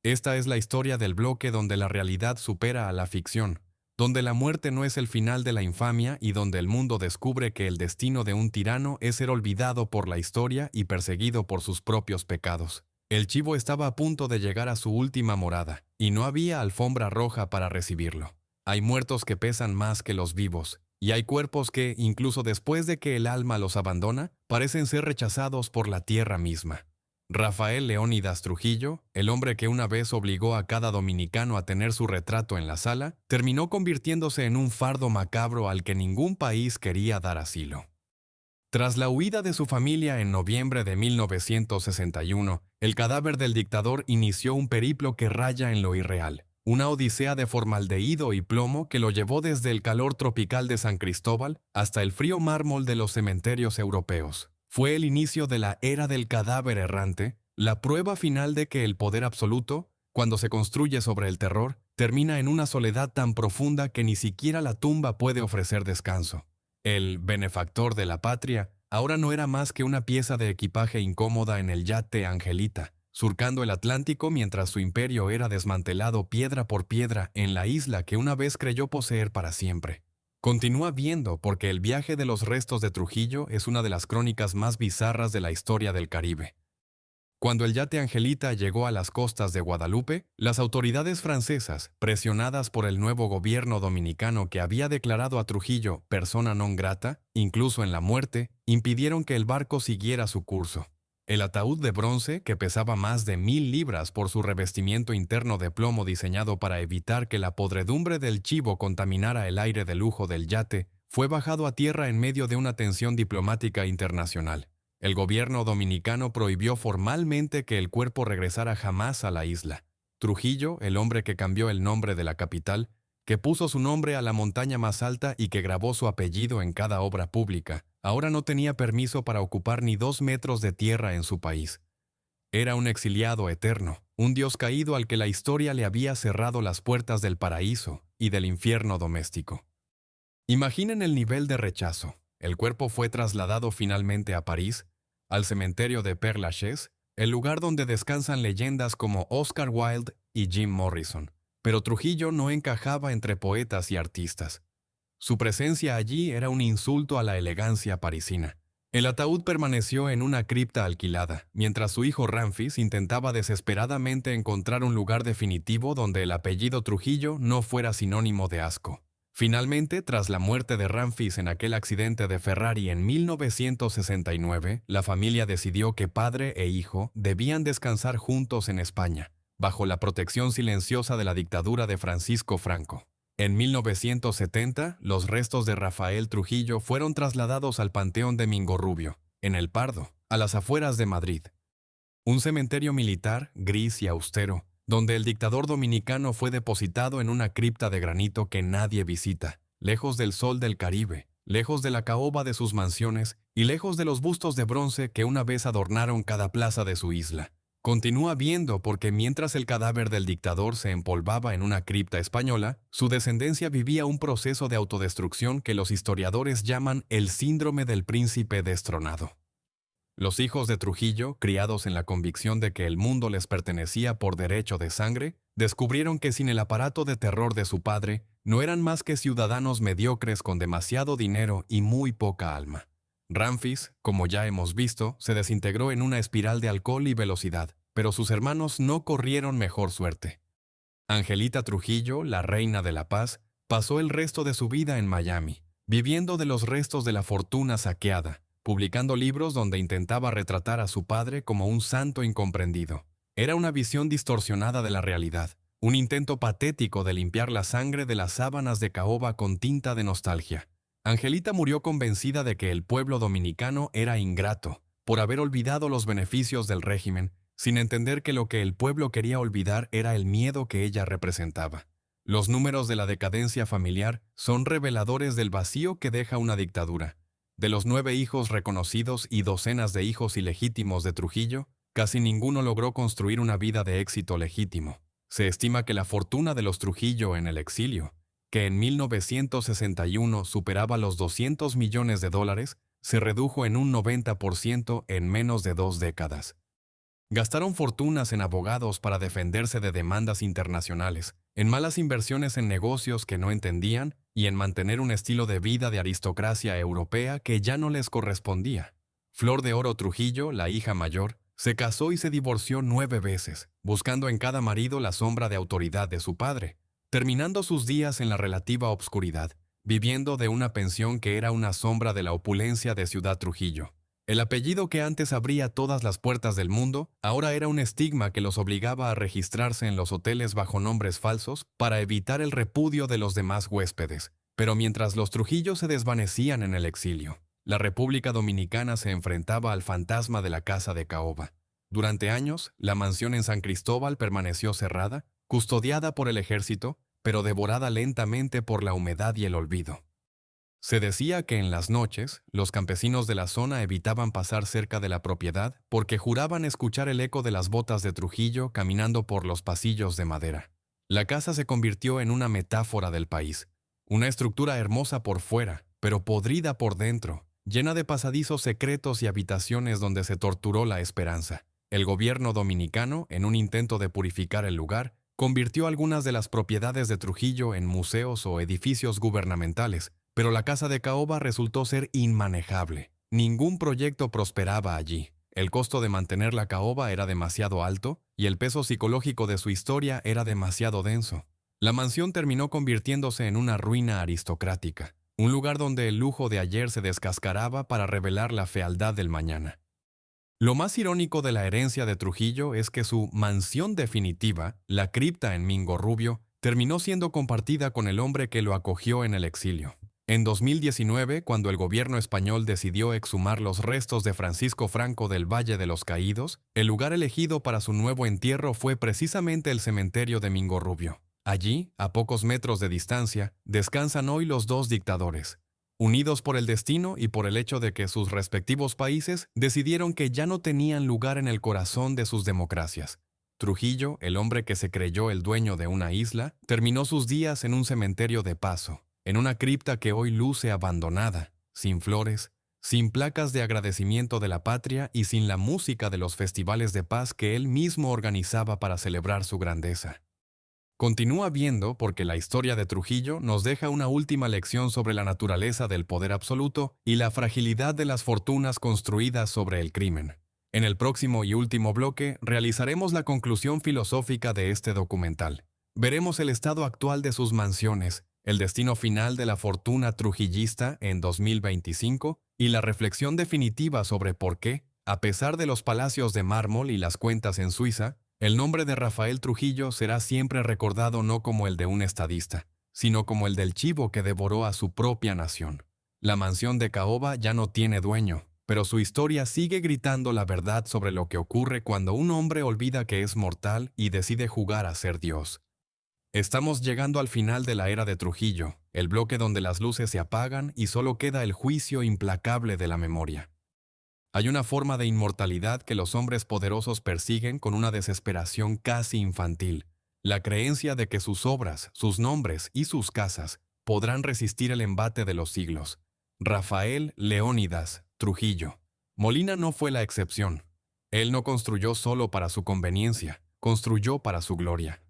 Esta es la historia del bloque donde la realidad supera a la ficción, donde la muerte no es el final de la infamia y donde el mundo descubre que el destino de un tirano es ser olvidado por la historia y perseguido por sus propios pecados. El chivo estaba a punto de llegar a su última morada, y no había alfombra roja para recibirlo. Hay muertos que pesan más que los vivos, y hay cuerpos que, incluso después de que el alma los abandona, parecen ser rechazados por la tierra misma. Rafael Leónidas Trujillo, el hombre que una vez obligó a cada dominicano a tener su retrato en la sala, terminó convirtiéndose en un fardo macabro al que ningún país quería dar asilo. Tras la huida de su familia en noviembre de 1961, el cadáver del dictador inició un periplo que raya en lo irreal, una odisea de formaldehído y plomo que lo llevó desde el calor tropical de San Cristóbal hasta el frío mármol de los cementerios europeos. Fue el inicio de la era del cadáver errante, la prueba final de que el poder absoluto, cuando se construye sobre el terror, termina en una soledad tan profunda que ni siquiera la tumba puede ofrecer descanso. El benefactor de la patria ahora no era más que una pieza de equipaje incómoda en el yate Angelita, surcando el Atlántico mientras su imperio era desmantelado piedra por piedra en la isla que una vez creyó poseer para siempre. Continúa viendo porque el viaje de los restos de Trujillo es una de las crónicas más bizarras de la historia del Caribe. Cuando el yate Angelita llegó a las costas de Guadalupe, las autoridades francesas, presionadas por el nuevo gobierno dominicano que había declarado a Trujillo persona non grata, incluso en la muerte, impidieron que el barco siguiera su curso. El ataúd de bronce, que pesaba más de 1000 libras por su revestimiento interno de plomo diseñado para evitar que la podredumbre del chivo contaminara el aire de lujo del yate, fue bajado a tierra en medio de una tensión diplomática internacional. El gobierno dominicano prohibió formalmente que el cuerpo regresara jamás a la isla. Trujillo, el hombre que cambió el nombre de la capital, que puso su nombre a la montaña más alta y que grabó su apellido en cada obra pública, ahora no tenía permiso para ocupar ni 2 metros de tierra en su país. Era un exiliado eterno, un dios caído al que la historia le había cerrado las puertas del paraíso y del infierno doméstico. Imaginen el nivel de rechazo. El cuerpo fue trasladado finalmente a París, al cementerio de Père Lachaise, el lugar donde descansan leyendas como Oscar Wilde y Jim Morrison. Pero Trujillo no encajaba entre poetas y artistas. Su presencia allí era un insulto a la elegancia parisina. El ataúd permaneció en una cripta alquilada, mientras su hijo Ramfis intentaba desesperadamente encontrar un lugar definitivo donde el apellido Trujillo no fuera sinónimo de asco. Finalmente, tras la muerte de Ramfis en aquel accidente de Ferrari en 1969, la familia decidió que padre e hijo debían descansar juntos en España, bajo la protección silenciosa de la dictadura de Francisco Franco. En 1970, los restos de Rafael Trujillo fueron trasladados al Panteón de Mingorrubio, en El Pardo, a las afueras de Madrid. Un cementerio militar, gris y austero, donde el dictador dominicano fue depositado en una cripta de granito que nadie visita, lejos del sol del Caribe, lejos de la caoba de sus mansiones y lejos de los bustos de bronce que una vez adornaron cada plaza de su isla. Continúa viendo porque mientras el cadáver del dictador se empolvaba en una cripta española, su descendencia vivía un proceso de autodestrucción que los historiadores llaman el síndrome del príncipe destronado. Los hijos de Trujillo, criados en la convicción de que el mundo les pertenecía por derecho de sangre, descubrieron que sin el aparato de terror de su padre, no eran más que ciudadanos mediocres con demasiado dinero y muy poca alma. Ramfis, como ya hemos visto, se desintegró en una espiral de alcohol y velocidad, pero sus hermanos no corrieron mejor suerte. Angelita Trujillo, la reina de la paz, pasó el resto de su vida en Miami, viviendo de los restos de la fortuna saqueada, publicando libros donde intentaba retratar a su padre como un santo incomprendido. Era una visión distorsionada de la realidad, un intento patético de limpiar la sangre de las sábanas de caoba con tinta de nostalgia. Angelita murió convencida de que el pueblo dominicano era ingrato, por haber olvidado los beneficios del régimen, sin entender que lo que el pueblo quería olvidar era el miedo que ella representaba. Los números de la decadencia familiar son reveladores del vacío que deja una dictadura. De los 9 hijos reconocidos y docenas de hijos ilegítimos de Trujillo, casi ninguno logró construir una vida de éxito legítimo. Se estima que la fortuna de los Trujillo en el exilio, que en 1961 superaba los $200 millones, se redujo en un 90% en menos de 2 décadas. Gastaron fortunas en abogados para defenderse de demandas internacionales, en malas inversiones en negocios que no entendían y en mantener un estilo de vida de aristocracia europea que ya no les correspondía. Flor de Oro Trujillo, la hija mayor, se casó y se divorció 9 veces, buscando en cada marido la sombra de autoridad de su padre, terminando sus días en la relativa obscuridad, viviendo de una pensión que era una sombra de la opulencia de Ciudad Trujillo. El apellido que antes abría todas las puertas del mundo, ahora era un estigma que los obligaba a registrarse en los hoteles bajo nombres falsos para evitar el repudio de los demás huéspedes. Pero mientras los Trujillo se desvanecían en el exilio, la República Dominicana se enfrentaba al fantasma de la casa de caoba. Durante años, la mansión en San Cristóbal permaneció cerrada, custodiada por el ejército, pero devorada lentamente por la humedad y el olvido. Se decía que en las noches, los campesinos de la zona evitaban pasar cerca de la propiedad porque juraban escuchar el eco de las botas de Trujillo caminando por los pasillos de madera. La casa se convirtió en una metáfora del país, una estructura hermosa por fuera, pero podrida por dentro, llena de pasadizos secretos y habitaciones donde se torturó la esperanza. El gobierno dominicano, en un intento de purificar el lugar, convirtió algunas de las propiedades de Trujillo en museos o edificios gubernamentales, pero la casa de caoba resultó ser inmanejable. Ningún proyecto prosperaba allí. El costo de mantener la caoba era demasiado alto y el peso psicológico de su historia era demasiado denso. La mansión terminó convirtiéndose en una ruina aristocrática, un lugar donde el lujo de ayer se descascaraba para revelar la fealdad del mañana. Lo más irónico de la herencia de Trujillo es que su mansión definitiva, la cripta en Mingo Rubio, terminó siendo compartida con el hombre que lo acogió en el exilio. En 2019, cuando el gobierno español decidió exhumar los restos de Francisco Franco del Valle de los Caídos, el lugar elegido para su nuevo entierro fue precisamente el cementerio de Mingo Rubio. Allí, a pocos metros de distancia, descansan hoy los 2 dictadores, unidos por el destino y por el hecho de que sus respectivos países decidieron que ya no tenían lugar en el corazón de sus democracias. Trujillo, el hombre que se creyó el dueño de una isla, terminó sus días en un cementerio de paso, en una cripta que hoy luce abandonada, sin flores, sin placas de agradecimiento de la patria y sin la música de los festivales de paz que él mismo organizaba para celebrar su grandeza. Continúa viendo porque la historia de Trujillo nos deja una última lección sobre la naturaleza del poder absoluto y la fragilidad de las fortunas construidas sobre el crimen. En el próximo y último bloque realizaremos la conclusión filosófica de este documental. Veremos el estado actual de sus mansiones, el destino final de la fortuna trujillista en 2025 y la reflexión definitiva sobre por qué, a pesar de los palacios de mármol y las cuentas en Suiza, el nombre de Rafael Trujillo será siempre recordado no como el de un estadista, sino como el del chivo que devoró a su propia nación. La mansión de caoba ya no tiene dueño, pero su historia sigue gritando la verdad sobre lo que ocurre cuando un hombre olvida que es mortal y decide jugar a ser Dios. Estamos llegando al final de la era de Trujillo, el bloque donde las luces se apagan y solo queda el juicio implacable de la memoria. Hay una forma de inmortalidad que los hombres poderosos persiguen con una desesperación casi infantil, la creencia de que sus obras, sus nombres y sus casas podrán resistir el embate de los siglos. Rafael Leónidas Trujillo. Molina no fue la excepción. Él no construyó solo para su conveniencia, construyó para su gloria.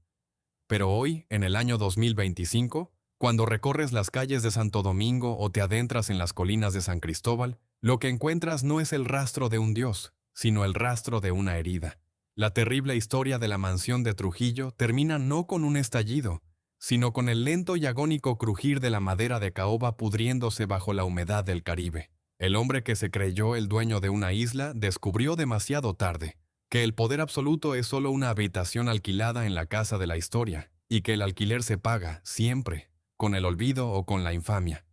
Pero hoy, en el año 2025, cuando recorres las calles de Santo Domingo o te adentras en las colinas de San Cristóbal, lo que encuentras no es el rastro de un dios, sino el rastro de una herida. La terrible historia de la mansión de Trujillo termina no con un estallido, sino con el lento y agónico crujir de la madera de caoba pudriéndose bajo la humedad del Caribe. El hombre que se creyó el dueño de una isla descubrió demasiado tarde, que el poder absoluto es solo una habitación alquilada en la casa de la historia, y que el alquiler se paga, siempre, con el olvido o con la infamia.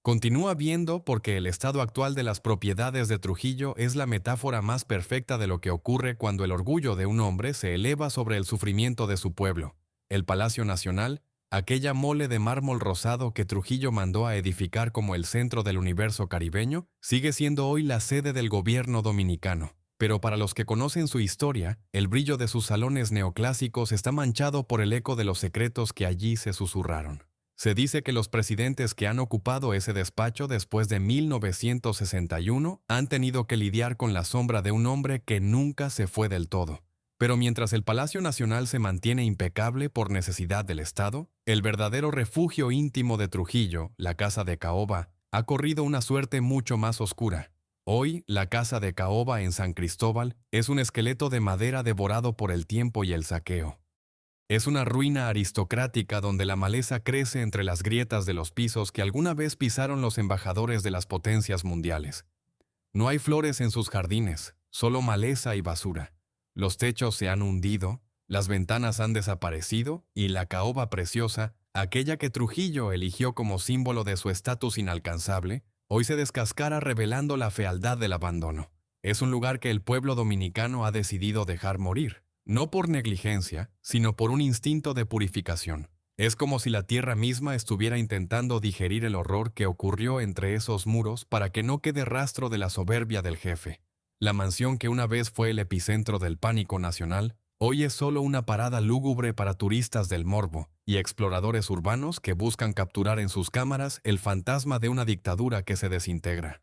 Continúa viendo porque el estado actual de las propiedades de Trujillo es la metáfora más perfecta de lo que ocurre cuando el orgullo de un hombre se eleva sobre el sufrimiento de su pueblo. El Palacio Nacional, aquella mole de mármol rosado que Trujillo mandó a edificar como el centro del universo caribeño, sigue siendo hoy la sede del gobierno dominicano. Pero para los que conocen su historia, el brillo de sus salones neoclásicos está manchado por el eco de los secretos que allí se susurraron. Se dice que los presidentes que han ocupado ese despacho después de 1961 han tenido que lidiar con la sombra de un hombre que nunca se fue del todo. Pero mientras el Palacio Nacional se mantiene impecable por necesidad del Estado, el verdadero refugio íntimo de Trujillo, la Casa de Caoba, ha corrido una suerte mucho más oscura. Hoy, la Casa de Caoba en San Cristóbal es un esqueleto de madera devorado por el tiempo y el saqueo. Es una ruina aristocrática donde la maleza crece entre las grietas de los pisos que alguna vez pisaron los embajadores de las potencias mundiales. No hay flores en sus jardines, solo maleza y basura. Los techos se han hundido, las ventanas han desaparecido y la caoba preciosa, aquella que Trujillo eligió como símbolo de su estatus inalcanzable, hoy se descascara revelando la fealdad del abandono. Es un lugar que el pueblo dominicano ha decidido dejar morir. No por negligencia, sino por un instinto de purificación. Es como si la tierra misma estuviera intentando digerir el horror que ocurrió entre esos muros para que no quede rastro de la soberbia del jefe. La mansión que una vez fue el epicentro del pánico nacional, hoy es solo una parada lúgubre para turistas del morbo y exploradores urbanos que buscan capturar en sus cámaras el fantasma de una dictadura que se desintegra.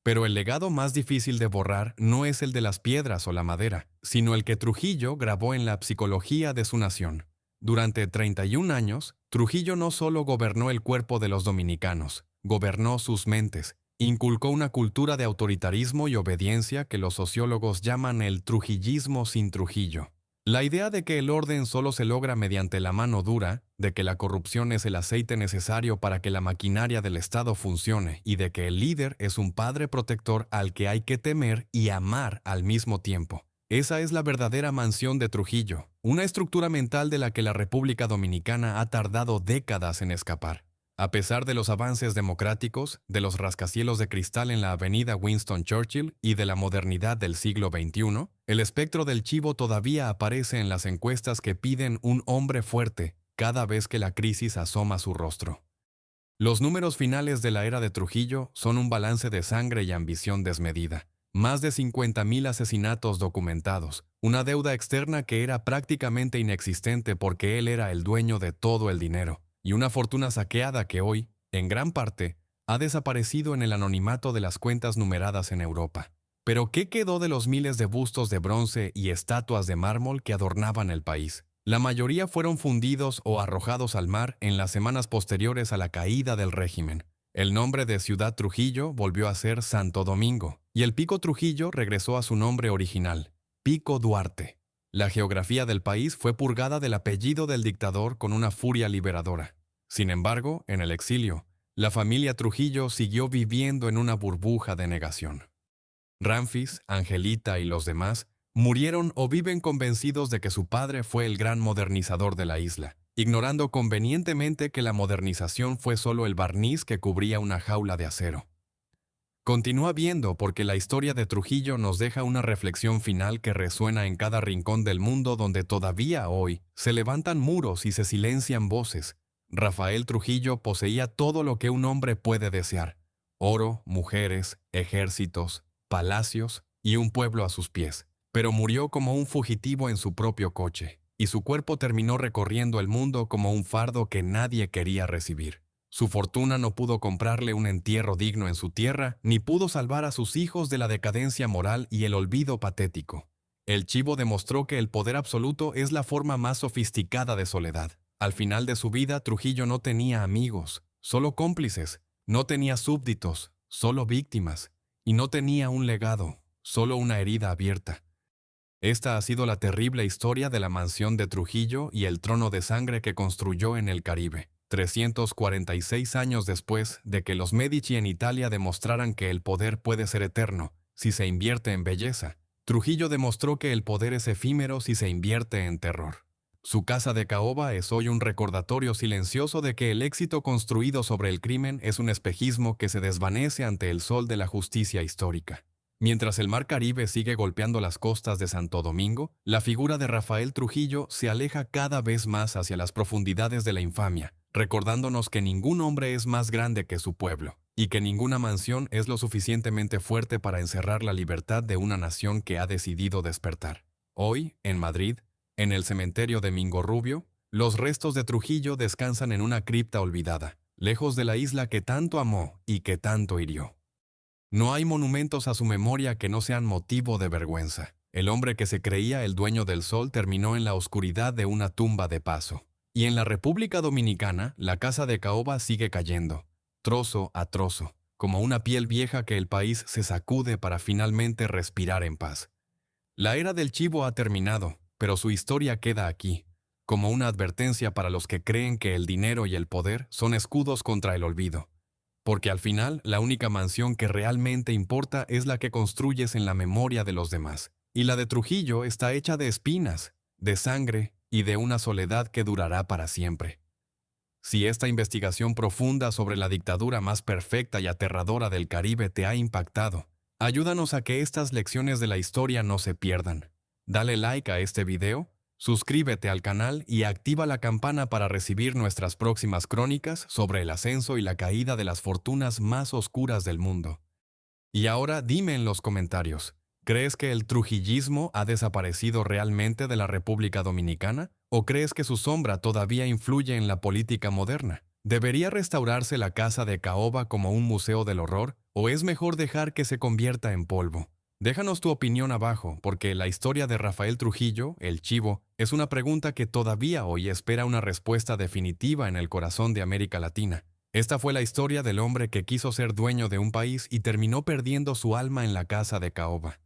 Pero el legado más difícil de borrar no es el de las piedras o la madera, sino el que Trujillo grabó en la psicología de su nación. Durante 31 años, Trujillo no solo gobernó el cuerpo de los dominicanos, gobernó sus mentes, inculcó una cultura de autoritarismo y obediencia que los sociólogos llaman el trujillismo sin Trujillo. La idea de que el orden solo se logra mediante la mano dura, de que la corrupción es el aceite necesario para que la maquinaria del Estado funcione y de que el líder es un padre protector al que hay que temer y amar al mismo tiempo. Esa es la verdadera mansión de Trujillo, una estructura mental de la que la República Dominicana ha tardado décadas en escapar. A pesar de los avances democráticos, de los rascacielos de cristal en la avenida Winston Churchill y de la modernidad del siglo XXI, el espectro del chivo todavía aparece en las encuestas que piden un hombre fuerte cada vez que la crisis asoma su rostro. Los números finales de la era de Trujillo son un balance de sangre y ambición desmedida. Más de 50.000 asesinatos documentados, una deuda externa que era prácticamente inexistente porque él era el dueño de todo el dinero, y una fortuna saqueada que hoy, en gran parte, ha desaparecido en el anonimato de las cuentas numeradas en Europa. Pero ¿qué quedó de los miles de bustos de bronce y estatuas de mármol que adornaban el país? La mayoría fueron fundidos o arrojados al mar en las semanas posteriores a la caída del régimen. El nombre de Ciudad Trujillo volvió a ser Santo Domingo, y el Pico Trujillo regresó a su nombre original, Pico Duarte. La geografía del país fue purgada del apellido del dictador con una furia liberadora. Sin embargo, en el exilio, la familia Trujillo siguió viviendo en una burbuja de negación. Ramfis, Angelita y los demás murieron o viven convencidos de que su padre fue el gran modernizador de la isla, ignorando convenientemente que la modernización fue solo el barniz que cubría una jaula de acero. Continúa viendo porque la historia de Trujillo nos deja una reflexión final que resuena en cada rincón del mundo donde todavía hoy se levantan muros y se silencian voces. Rafael Trujillo poseía todo lo que un hombre puede desear: oro, mujeres, ejércitos, palacios y un pueblo a sus pies. Pero murió como un fugitivo en su propio coche, y su cuerpo terminó recorriendo el mundo como un fardo que nadie quería recibir. Su fortuna no pudo comprarle un entierro digno en su tierra, ni pudo salvar a sus hijos de la decadencia moral y el olvido patético. El chivo demostró que el poder absoluto es la forma más sofisticada de soledad. Al final de su vida, Trujillo no tenía amigos, solo cómplices, no tenía súbditos, solo víctimas, y no tenía un legado, solo una herida abierta. Esta ha sido la terrible historia de la mansión de Trujillo y el trono de sangre que construyó en el Caribe, 346 años después de que los Medici en Italia demostraran que el poder puede ser eterno si se invierte en belleza. Trujillo demostró que el poder es efímero si se invierte en terror. Su casa de caoba es hoy un recordatorio silencioso de que el éxito construido sobre el crimen es un espejismo que se desvanece ante el sol de la justicia histórica. Mientras el mar Caribe sigue golpeando las costas de Santo Domingo, la figura de Rafael Trujillo se aleja cada vez más hacia las profundidades de la infamia, recordándonos que ningún hombre es más grande que su pueblo, y que ninguna mansión es lo suficientemente fuerte para encerrar la libertad de una nación que ha decidido despertar. Hoy, en Madrid, en el cementerio de Mingo Rubio, los restos de Trujillo descansan en una cripta olvidada, lejos de la isla que tanto amó y que tanto hirió. No hay monumentos a su memoria que no sean motivo de vergüenza. El hombre que se creía el dueño del sol terminó en la oscuridad de una tumba de paso. Y en la República Dominicana, la casa de caoba sigue cayendo, trozo a trozo, como una piel vieja que el país se sacude para finalmente respirar en paz. La era del chivo ha terminado, pero su historia queda aquí, como una advertencia para los que creen que el dinero y el poder son escudos contra el olvido. Porque al final, la única mansión que realmente importa es la que construyes en la memoria de los demás. Y la de Trujillo está hecha de espinas, de sangre y de una soledad que durará para siempre. Si esta investigación profunda sobre la dictadura más perfecta y aterradora del Caribe te ha impactado, ayúdanos a que estas lecciones de la historia no se pierdan. Dale like a este video, suscríbete al canal y activa la campana para recibir nuestras próximas crónicas sobre el ascenso y la caída de las fortunas más oscuras del mundo. Y ahora dime en los comentarios, ¿crees que el trujillismo ha desaparecido realmente de la República Dominicana? ¿O crees que su sombra todavía influye en la política moderna? ¿Debería restaurarse la casa de caoba como un museo del horror? ¿O es mejor dejar que se convierta en polvo? Déjanos tu opinión abajo, porque la historia de Rafael Trujillo, el Chivo, es una pregunta que todavía hoy espera una respuesta definitiva en el corazón de América Latina. Esta fue la historia del hombre que quiso ser dueño de un país y terminó perdiendo su alma en la casa de caoba.